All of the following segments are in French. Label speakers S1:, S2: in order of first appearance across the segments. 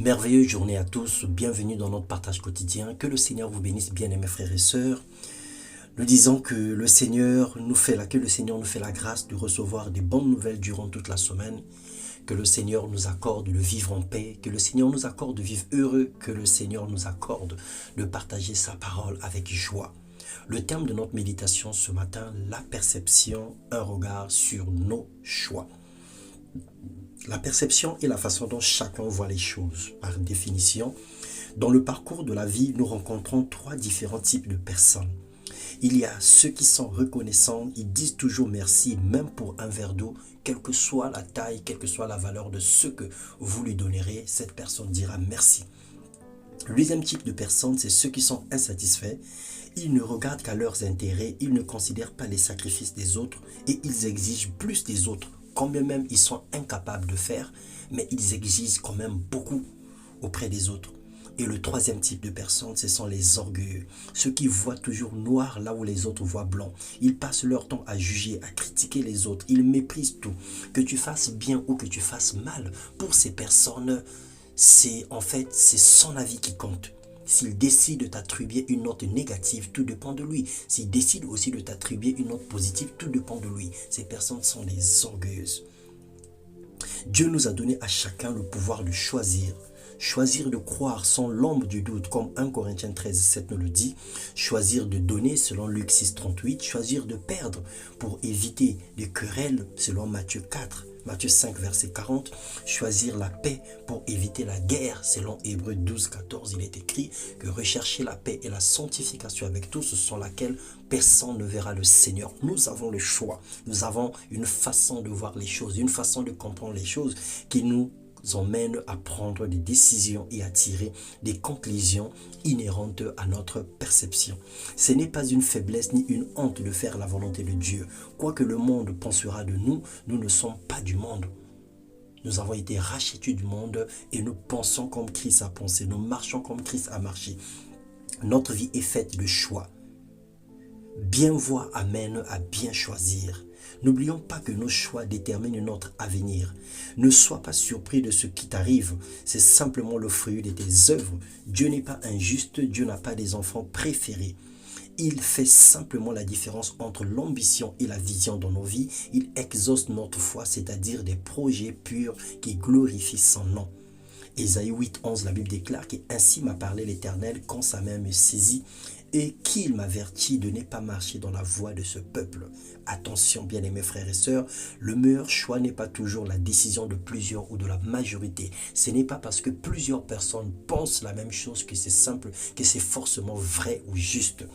S1: Merveilleuse journée à tous, bienvenue dans notre partage quotidien. Que le Seigneur vous bénisse, bien-aimés frères et sœurs. Nous disons que le Seigneur nous fait la grâce de recevoir des bonnes nouvelles durant toute la semaine. Que le Seigneur nous accorde de vivre en paix, que le Seigneur nous accorde de vivre heureux, que le Seigneur nous accorde de partager sa parole avec joie. Le thème de notre méditation ce matin, la perception, un regard sur nos choix. La perception est la façon dont chacun voit les choses. Par définition, dans le parcours de la vie, nous rencontrons trois différents types de personnes. Il y a ceux qui sont reconnaissants, ils disent toujours merci, même pour un verre d'eau, quelle que soit la taille, quelle que soit la valeur de ce que vous lui donnerez, cette personne dira merci. Le deuxième type de personnes, c'est ceux qui sont insatisfaits. Ils ne regardent qu'à leurs intérêts, ils ne considèrent pas les sacrifices des autres et ils exigent plus des autres. Combien même ils sont incapables de faire, mais ils exigent quand même beaucoup auprès des autres. Et le troisième type de personnes, ce sont les orgueilleux. Ceux qui voient toujours noir là où les autres voient blanc. Ils passent leur temps à juger, à critiquer les autres. Ils méprisent tout. Que tu fasses bien ou que tu fasses mal, pour ces personnes, c'est son avis qui compte. S'il décide de t'attribuer une note négative, tout dépend de lui. S'il décide aussi de t'attribuer une note positive, tout dépend de lui. Ces personnes sont les orgueilleuses. Dieu nous a donné à chacun le pouvoir de choisir. Choisir de croire sans l'ombre du doute, comme 1 Corinthiens 13, 7 nous le dit. Choisir de donner, selon Luc 6, 38. Choisir de perdre pour éviter des querelles, selon Matthieu 5, verset 40. Choisir la paix pour éviter la guerre, selon Hébreux 12, 14. Il est écrit que rechercher la paix et la sanctification avec tous, sans laquelle personne ne verra le Seigneur. Nous avons le choix. Nous avons une façon de voir les choses, une façon de comprendre les choses qui nous emmène à prendre des décisions et à tirer des conclusions inhérentes à notre perception. Ce n'est pas une faiblesse ni une honte de faire la volonté de Dieu. Quoi que le monde pensera de nous, nous ne sommes pas du monde. Nous avons été rachetés du monde et nous pensons comme Christ a pensé. Nous marchons comme Christ a marché. Notre vie est faite de choix. Bien voir amène à bien choisir. N'oublions pas que nos choix déterminent notre avenir. Ne sois pas surpris de ce qui t'arrive. C'est simplement le fruit de tes œuvres. Dieu n'est pas injuste. Dieu n'a pas des enfants préférés. Il fait simplement la différence entre l'ambition et la vision dans nos vies. Il exauce notre foi, c'est-à-dire des projets purs qui glorifient son nom. Ésaïe 8, 11, la Bible déclare qu'ainsi m'a parlé l'Éternel quand sa main me saisit et qu'il m'avertit de ne pas marcher dans la voie de ce peuple. Attention, bien-aimés frères et sœurs, le meilleur choix n'est pas toujours la décision de plusieurs ou de la majorité. Ce n'est pas parce que plusieurs personnes pensent la même chose que c'est simple, que c'est forcément vrai ou juste.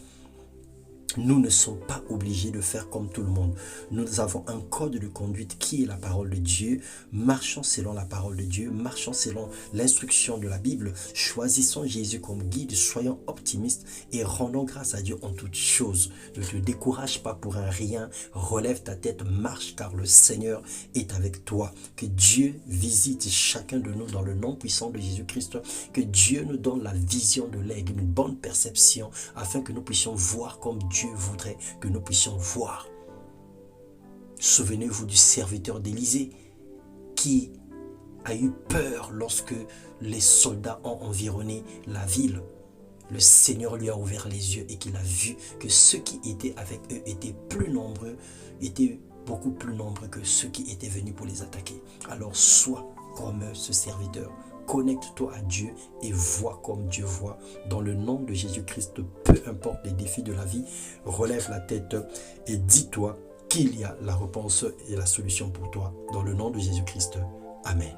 S1: Nous ne sommes pas obligés de faire comme tout le monde. Nous avons un code de conduite qui est la parole de Dieu. Marchons selon la parole de Dieu. Marchons selon l'instruction de la Bible. Choisissons Jésus comme guide. Soyons optimistes et rendons grâce à Dieu en toutes choses. Ne te décourage pas pour un rien. Relève ta tête, marche car le Seigneur est avec toi. Que Dieu visite chacun de nous dans le nom puissant de Jésus-Christ. Que Dieu nous donne la vision de l'aigle, une bonne perception afin que nous puissions voir comme Dieu voudrait que nous puissions voir. Souvenez-vous du serviteur d'Élisée qui a eu peur lorsque les soldats ont environné la ville. Le Seigneur lui a ouvert les yeux et qu'il a vu que ceux qui étaient avec eux étaient plus nombreux, étaient beaucoup plus nombreux que ceux qui étaient venus pour les attaquer. Alors sois comme ce serviteur. Connecte-toi à Dieu et vois comme Dieu voit. Dans le nom de Jésus-Christ, peu importe les défis de la vie, relève la tête et dis-toi qu'il y a la réponse et la solution pour toi. Dans le nom de Jésus-Christ. Amen.